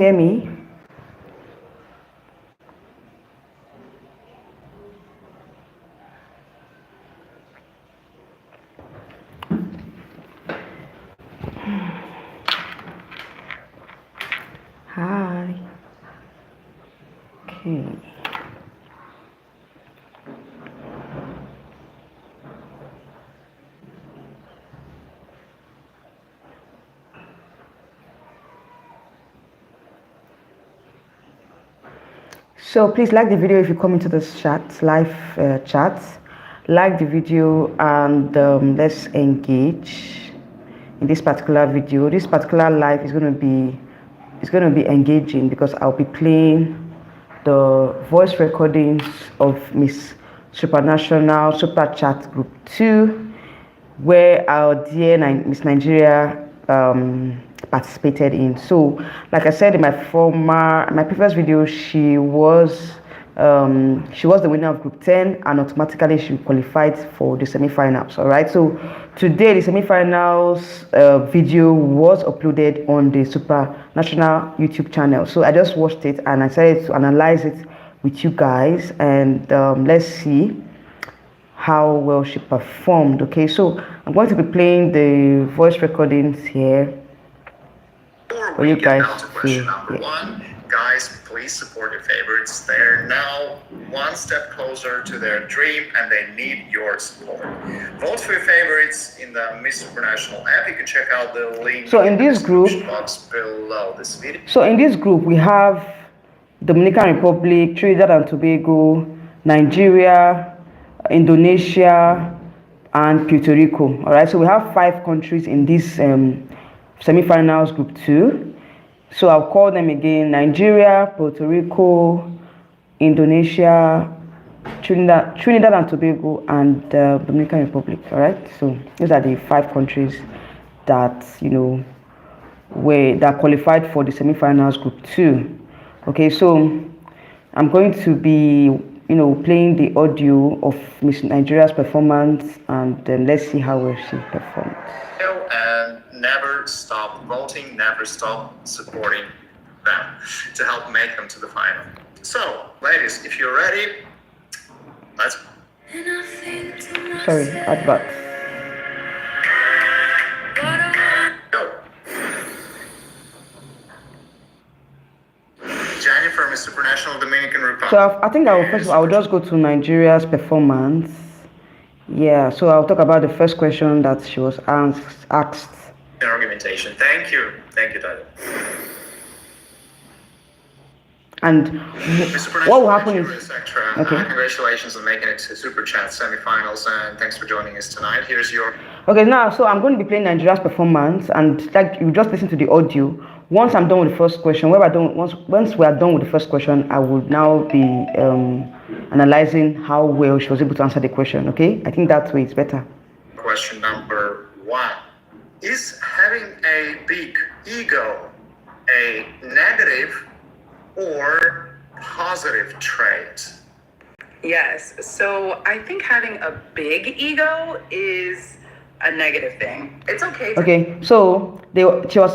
hear me? Hi. Okay. So please like the video if you come into this chat, live chat. Like the video and let's engage in this particular video. This particular live is going to be engaging because I'll be playing the voice recordings of Miss Supranational Super Chat Group 2, where our dear Miss Nigeria participated in. So like I said in my previous video, she was the winner of group 10 and automatically she qualified for the semi-finals. All right, so today the semi-finals video was uploaded on the Supranational YouTube channel. So I just watched it and I decided to analyze it with you guys, and let's see how well she performed. Okay, so I'm going to be playing the voice recordings here for you guys to question number one. Guys, please support your favorites. They're now one step closer to their dream and they need your support. Vote for your favorites in the Miss Supranational app. You can check out the link in the description box below this video. So in this group we have Dominican Republic, Trinidad and Tobago, Nigeria, Indonesia, and Puerto Rico. All right, so we have 5 countries in this semi-finals group 2. So I'll call them again: Nigeria, Puerto Rico, Indonesia, Trinidad and Tobago, and Dominican Republic. All right, so these are the 5 countries that that qualified for the semi-finals group 2. Okay, so I'm going to be playing the audio of Miss Nigeria's performance, and let's see how well she performed. And never stop voting, never stop supporting them to help make them to the final. So, ladies, if you're ready, let's go. Sorry, advert. Jennifer, Miss Supranational Dominican Republic. So I think I'll just go to Nigeria's performance. Yeah, so I'll talk about the first question that she was asked. Argumentation. Thank you, Daddy. And what will happen is, okay. Congratulations on making it to Super Chat semifinals, and thanks for joining us tonight. Here's your. Okay, now so I'm going to be playing Nigeria's performance, and like you just listen to the audio. Once I'm done with the first question, once we are done with the first question, I will now be analyzing how well she was able to answer the question. Okay, I think that way it's better. Question number 1: is having a big ego a negative or positive trait? Yes, so I think having a big ego is a negative thing. It's okay. Okay, so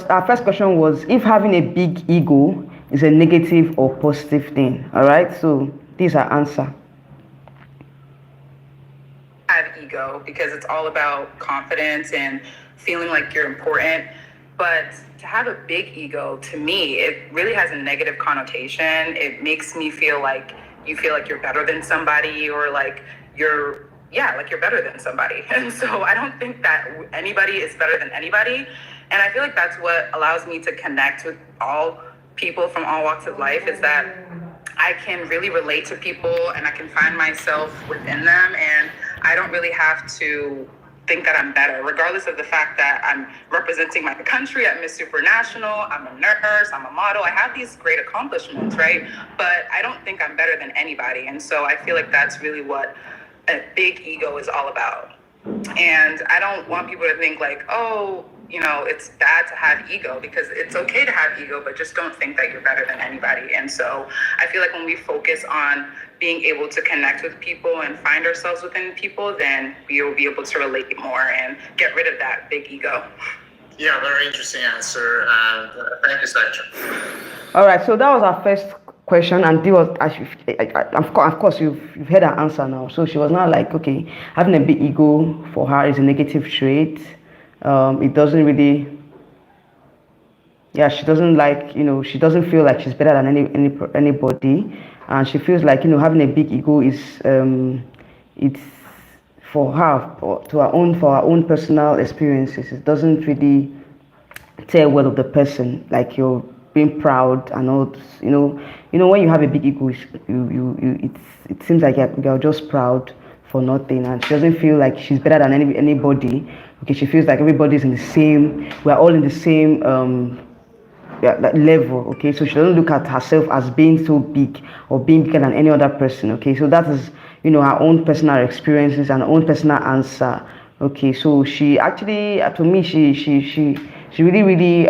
our first question was if having a big ego is a negative or positive thing. All right, so this is our answer. Have ego because it's all about confidence and feeling like you're important. But to have a big ego, to me, it really has a negative connotation. It makes me feel like you feel like you're better than somebody, or like you're better than somebody. And so I don't think that anybody is better than anybody. And I feel like that's what allows me to connect with all people from all walks of life, is that I can really relate to people and I can find myself within them. And I don't really have to think that I'm better, regardless of the fact that I'm representing my country at Miss Supranational, I'm a nurse, I'm a model, I have these great accomplishments, right? But I don't think I'm better than anybody. And so I feel like that's really what a big ego is all about. And I don't want people to think like, oh, it's bad to have ego, because it's okay to have ego, but just don't think that you're better than anybody. And so I feel like when we focus on being able to connect with people and find ourselves within people, then we will be able to relate more and get rid of that big ego. Yeah, very interesting answer. Thank you, Secretary. All right, so that was our first question, and this was, of course, you've heard her answer now. So she was not like, okay, having a big ego for her is a negative trait. It doesn't really, yeah, she doesn't like, she doesn't feel like she's better than anybody, and she feels like, having a big ego is, it's for her, for her own personal experiences. It doesn't really tell well of the person, like you're being proud and all this, when you have a big ego, it seems like you're just proud for nothing, and she doesn't feel like she's better than anybody. Okay, she feels like everybody's in the same, we're all in the same yeah, that level. Okay, so she doesn't look at herself as being so big or being bigger than any other person. Okay, so that is, her own personal experiences and her own personal answer. Okay, so she actually, to me, she really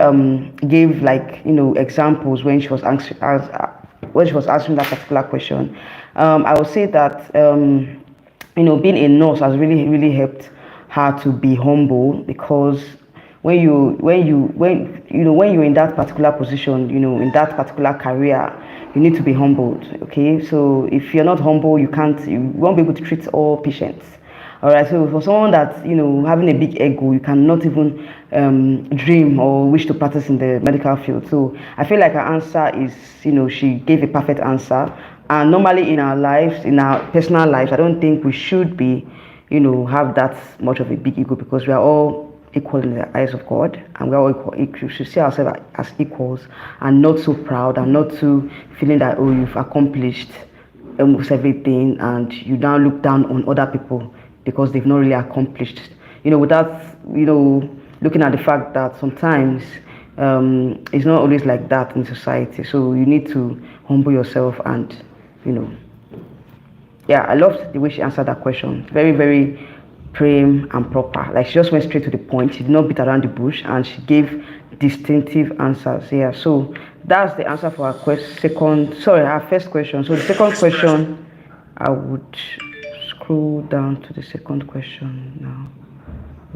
gave, like, examples when she was answering that particular question. I would say that being a nurse has really helped her to be humble, because when you're in that particular position, in that particular career, you need to be humbled. Okay, so if you're not humble, you won't be able to treat all patients. All right, so for someone that, having a big ego, you cannot even dream or wish to practice in the medical field. So I feel like her answer is, she gave a perfect answer. And normally in our lives, in our personal lives, I don't think we should be, have that much of a big ego, because we are all equal in the eyes of God, and we are all equal. We should see ourselves as equals, and not so proud, and not too feeling that, oh, you've accomplished almost everything, and you now look down on other people because they've not really accomplished, without, looking at the fact that sometimes it's not always like that in society. So you need to humble yourself, and, yeah, I loved the way she answered that question. Very, very prim and proper. Like, she just went straight to the point. She did not beat around the bush, and she gave distinctive answers. Yeah, so that's the answer for our our first question. So the second question, I would scroll down to the second question now.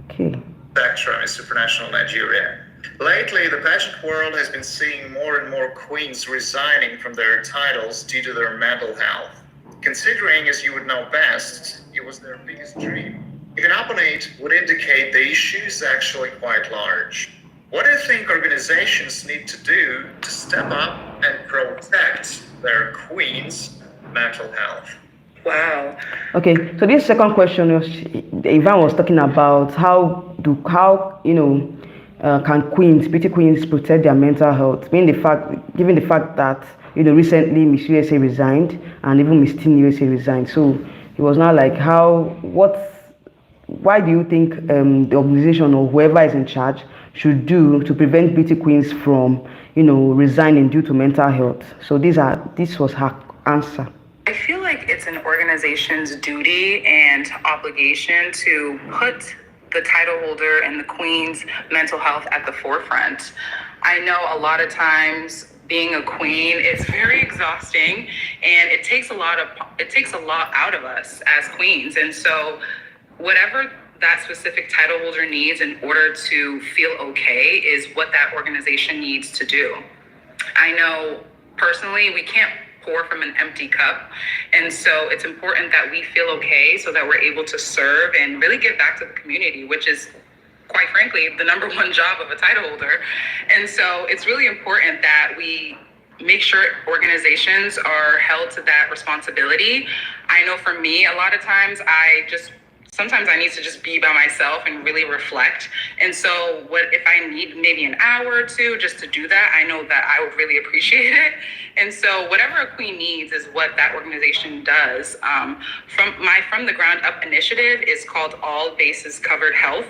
Okay. Spectra is Supranational Nigeria. Lately, the pageant world has been seeing more and more queens resigning from their titles due to their mental health. Considering, as you would know best, it was their biggest dream. Giving up on it would indicate the issue is actually quite large. What do you think organizations need to do to step up and protect their queens' mental health? Wow. Okay, so this second question Ivan was talking about can beauty queens protect their mental health, given the fact that recently Miss USA resigned, and even Miss Teen USA resigned. So it was not like why do you think the organization or whoever is in charge should do to prevent beauty queens from resigning due to mental health? So this was her answer. I feel like it's an organization's duty and obligation to put the title holder and the queen's mental health at the forefront. I know a lot of times being a queen is very exhausting, and it takes a lot out of us as queens. And so whatever that specific title holder needs in order to feel okay is what that organization needs to do. I know personally we can't pour from an empty cup, and so it's important that we feel okay so that we're able to serve and really give back to the community, which is, quite frankly, the number one job of a title holder. And so it's really important that we make sure organizations are held to that responsibility. I know for me, a lot of times sometimes I need to just be by myself and really reflect. And so if I need maybe an hour or two just to do that, I know that I would really appreciate it. And so whatever a queen needs is what that organization does. From the Ground Up initiative is called All Bases Covered Health.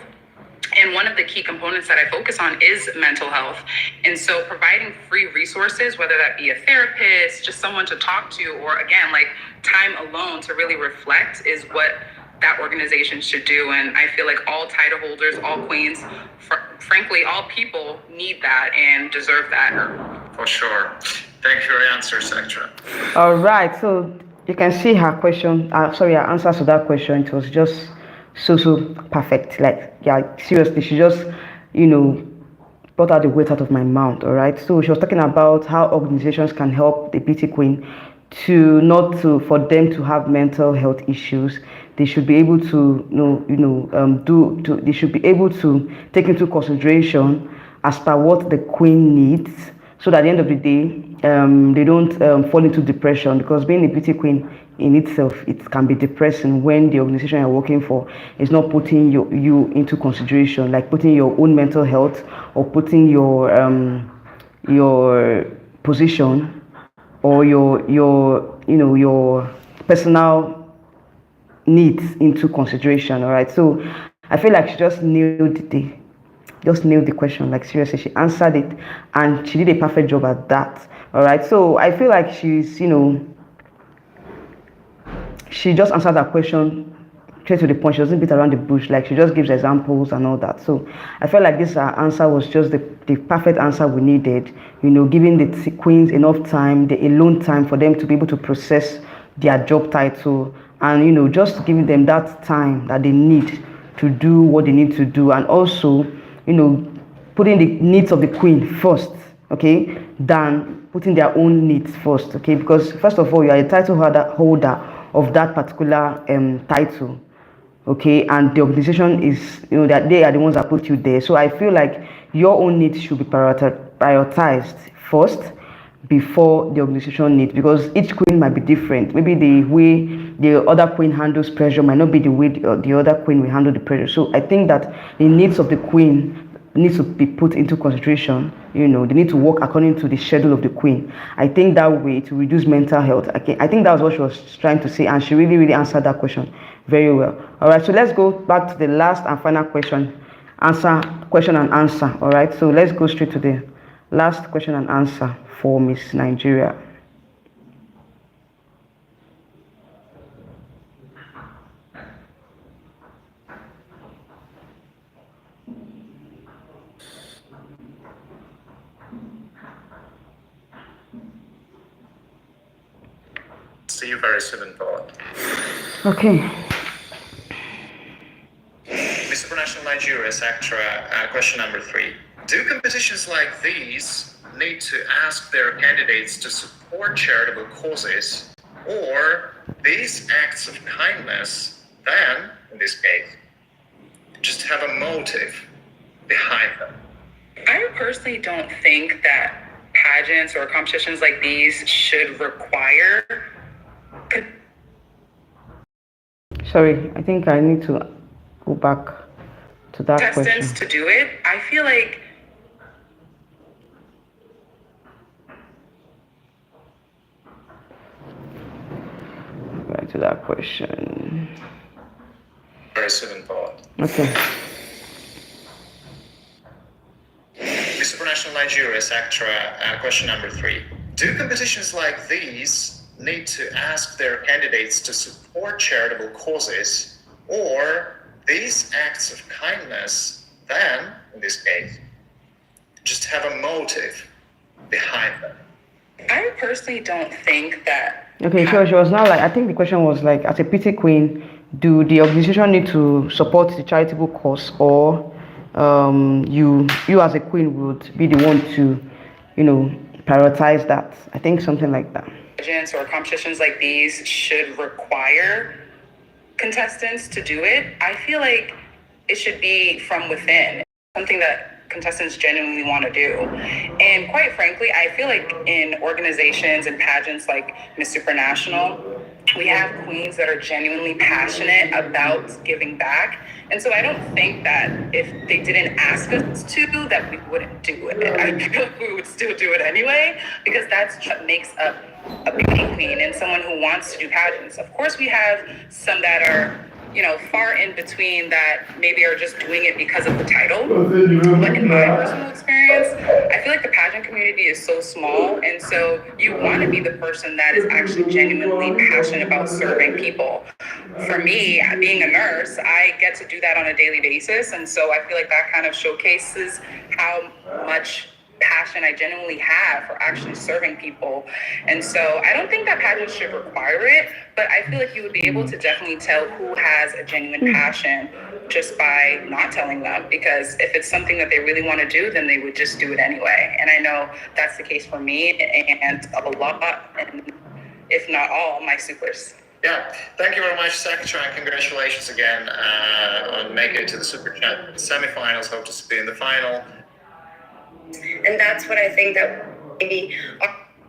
And one of the key components that I focus on is mental health. And so providing free resources, whether that be a therapist, just someone to talk to, or again, like time alone to really reflect, is what that organization should do. And I feel like all title holders, all queens, frankly, all people need that and deserve that. For sure. Thank you for your answer, Sectra. All right, so you can see her answer to that question. It was just so perfect. Like, yeah, seriously, she just brought out the weight out of my mouth. All right. So she was talking about how organizations can help the beauty queen to not to for them to have mental health issues. They should be able to they should be able to take into consideration as per what the queen needs, so that at the end of the day they don't fall into depression, because being a beauty queen in itself, it can be depressing when the organization you're working for is not putting you into consideration, like putting your own mental health or putting your position or your personal needs into consideration. All right, so I feel like she just nailed the question. Like, seriously, she answered it and she did a perfect job at that. All right, so I feel like she just answered that question straight to the point. She doesn't beat around the bush. Like, she just gives examples and all that. So I felt like this answer was just the perfect answer we needed, giving the queens enough time, the alone time for them to be able to process their job title, and just giving them that time that they need to do what they need to do, and also putting the needs of the queen first, okay, than putting their own needs first, okay, because first of all, you are a title holder of that particular title, okay, and the organization is, that they are the ones that put you there. So I feel like your own needs should be prioritized first before the organization needs, because each queen might be different. Maybe the way the other queen handles pressure might not be the way the other queen will handle the pressure. So I think that the needs of the queen needs to be put into consideration. They need to work according to the schedule of the queen. I think that way to reduce mental health. I think that was what she was trying to say, and she really, really answered that question very well. All right, so let's go back to the last and final question and answer. All right, so let's go straight to the last question and answer for Miss Nigeria. See you very soon in Poland. Okay. Miss Supra Nigeria, Sector, question number 3. Do competitions like these need to ask their candidates to support charitable causes, or these acts of kindness then, in this case, just have a motive behind them? I personally don't think that pageants or competitions like these should require. Sorry, I think I need to go back to that contestants question. to do it. I feel like Back to that question. Very soon in Poland. Okay. Miss Supra Nigeria, Sector, question number 3. Do competitions like these need to ask their candidates to support charitable causes, or these acts of kindness then, in this case, just have a motive behind them? I personally don't think that. Okay, so she was now like, I think the question was like, as a PT queen, do the organization need to support the charitable cause, or you as a queen would be the one to, prioritize that? I think something like that. Pageants or competitions like these should require contestants to do it. I feel like it should be from within, something that contestants genuinely want to do. And quite frankly, I feel like in organizations and pageants like Miss Supranational, we have queens that are genuinely passionate about giving back. And so I don't think that if they didn't ask us to, that we wouldn't do it. I feel like we would still do it anyway, because that's what makes up a beauty queen and someone who wants to do pageants. Of course, we have some that are, far in between that maybe are just doing it because of the title. But in my personal experience, I feel like the pageant community is so small. And so you want to be the person that is actually genuinely passionate about serving people. For me, being a nurse, I get to do that on a daily basis. And so I feel like that kind of showcases how much passion I genuinely have for actually serving people. And so I don't think that pageants should require it, but I feel like you would be able to definitely tell who has a genuine passion just by not telling them, because if it's something that they really want to do, then they would just do it anyway. And I know that's the case for me and a lot, and if not all, my supers. Yeah, thank you very much, Secretary, and congratulations again on making it to the Super Chat semifinals. Hope to see you in the final. And that's what I think, that maybe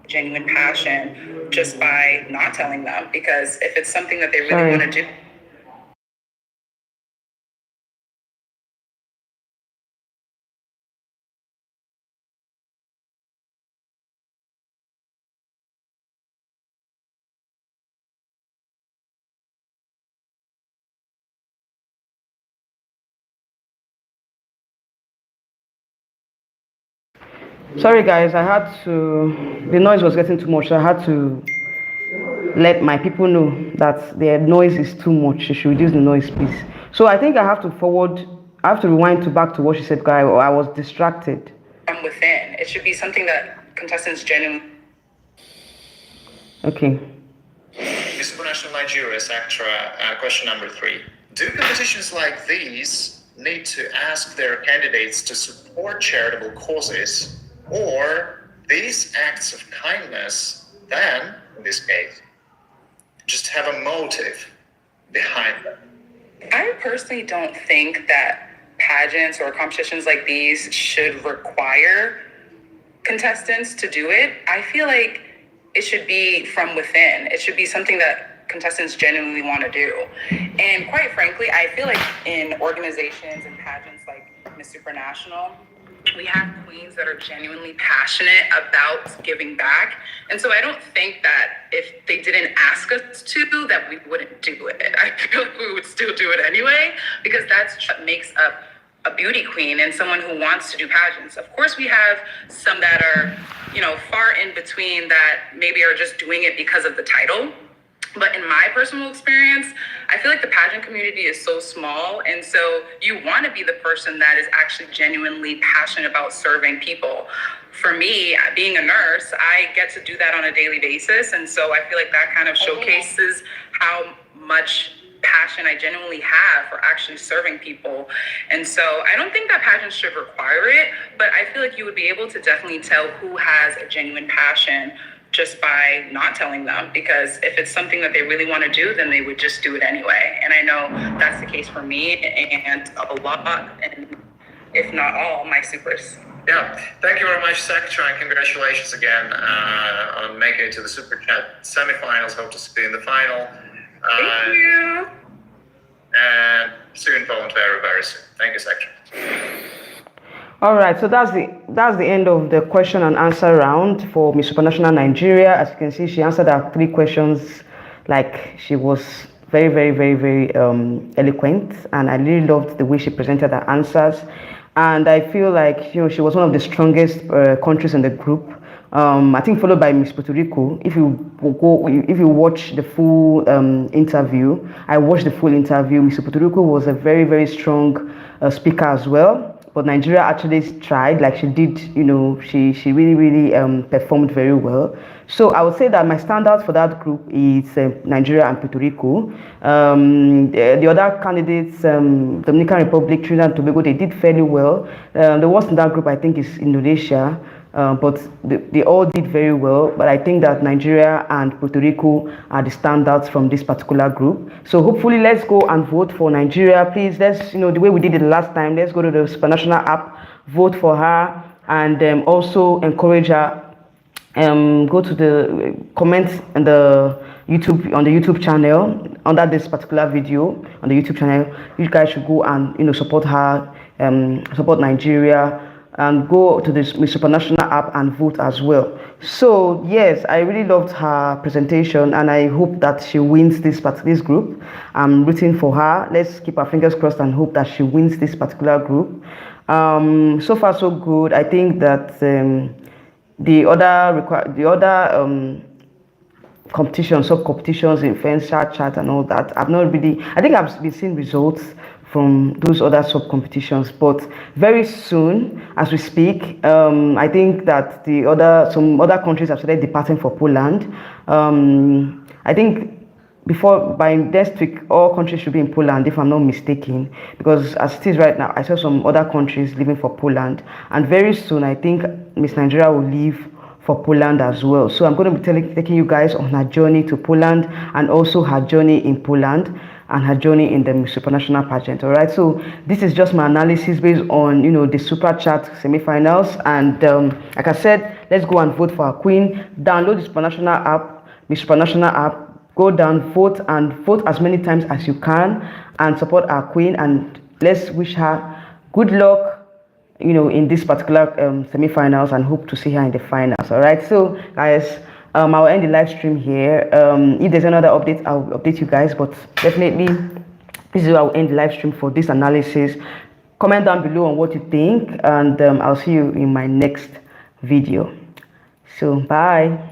genuine passion just by not telling them, because if it's something that they really want to do. Sorry guys, I had to, the noise was getting too much, so I had to let my people know that the noise is too much. She should reduce the noise, please. So I think I have to rewind back to what she said, guy, or I was distracted. From within. It should be something that contestants genuinely. Okay. Miss National Nigeria, Secretary, question number 3. Do competitions like these need to ask their candidates to support charitable causes, or these acts of kindness then, in this case, just have a motive behind them? I personally don't think that pageants or competitions like these should require contestants to do it. I feel like it should be from within. It should be something that contestants genuinely want to do. And quite frankly, I feel like in organizations and pageants like Miss Supra, we have queens that are genuinely passionate about giving back. And so I don't think that if they didn't ask us to, that we wouldn't do it. I feel like we would still do it anyway, because that's what makes up a beauty queen and someone who wants to do pageants. Of course, we have some that are, far in between, that maybe are just doing it because of the title. But in my personal experience, I feel like the pageant community is so small. And so you want to be the person that is actually genuinely passionate about serving people. For me, being a nurse, I get to do that on a daily basis. And so I feel like that kind of showcases how much passion I genuinely have for actually serving people. And so I don't think that pageants should require it, but I feel like you would be able to definitely tell who has a genuine passion just by not telling them, because if it's something that they really want to do, then they would just do it anyway. And I know that's the case for me and a lot, and if not all, my supers. Yeah, thank you very much, Secretary, and congratulations again on making it to the Super Chat semifinals. Hope to see you in the final. Thank you. And see you in Poland very, very soon. Thank you, Secretary. All right, so that's the end of the question and answer round for Miss Supranational Nigeria. As you can see, she answered our 3 questions like she was very, very, very, very eloquent, and I really loved the way she presented her answers. And I feel like she was one of the strongest countries in the group. I think followed by Miss Puerto Rico. If you watch the full interview, I watched the full interview. Miss Puerto Rico was a very, very strong speaker as well. But Nigeria actually tried, like she did, she really, really performed very well. So I would say that my standout for that group is Nigeria and Puerto Rico. The other candidates, Dominican Republic, Trinidad and Tobago, they did fairly well. The worst in that group, I think, is Indonesia. But they all did very well. But I think that Nigeria and Puerto Rico are the standouts from this particular group. So hopefully, let's go and vote for Nigeria. Please, let's, the way we did it last time, let's go to the Supranational app, vote for her, and also encourage her. Go to the comments on the YouTube channel under this particular video on the YouTube channel. You guys should go and support her, support Nigeria, and go to this Miss Supranational app and vote as well. So yes, I really loved her presentation, and I hope that she wins this group. I'm rooting for her. Let's keep our fingers crossed and hope that she wins this particular group. So far so good. I think that the other competitions, sub competitions, influencer chat and all that, I think I've been seeing results from those other sub competitions. But very soon, as we speak, I think that some other countries have started departing for Poland. I think by next week, all countries should be in Poland, if I'm not mistaken, because as it is right now, I saw some other countries leaving for Poland, and very soon I think Miss Nigeria will leave for Poland as well. So I'm going to be taking you guys on her journey to Poland, and also her journey in Poland and her journey in the Miss Supranational pageant. All right, so this is just my analysis based on the Super Chat semi-finals, and like I said, let's go and vote for our queen. Download the Supranational app, Miss Supranational app. Go down, vote, and vote as many times as you can, and support our queen, and let's wish her good luck in this particular semi-finals, and hope to see her in the finals. All right, so guys, I'll end the live stream here. If there's another update, I'll update you guys, but definitely this is where I'll end the live stream for this analysis. Comment down below on what you think, and I'll see you in my next video. So bye.